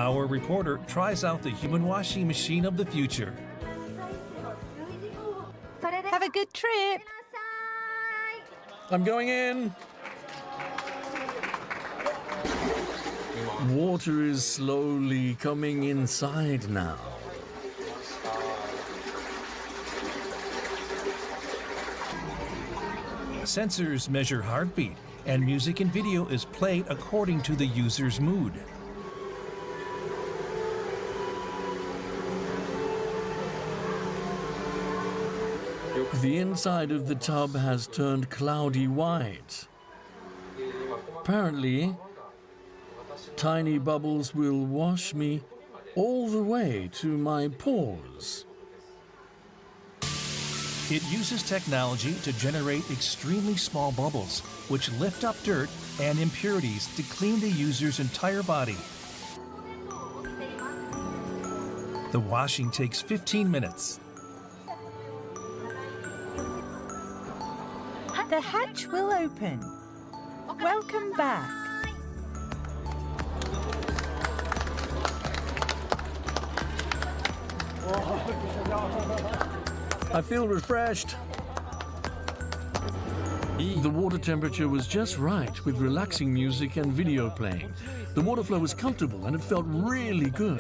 Our reporter tries out the human washing machine of the future. Have a good trip. I'm going in. Water is slowly coming inside now. Sensors measure heartbeat, and music and video is played according to the user's mood. The inside of the tub has turned cloudy white. Apparently, tiny bubbles will wash me all the way to my pores. It uses technology to generate extremely small bubbles, which lift up dirt and impurities to clean the user's entire body. The washing takes 15 minutes. The hatch will open. Welcome back. I feel refreshed. The water temperature was just right with relaxing music and video playing. The water flow was comfortable and it felt really good.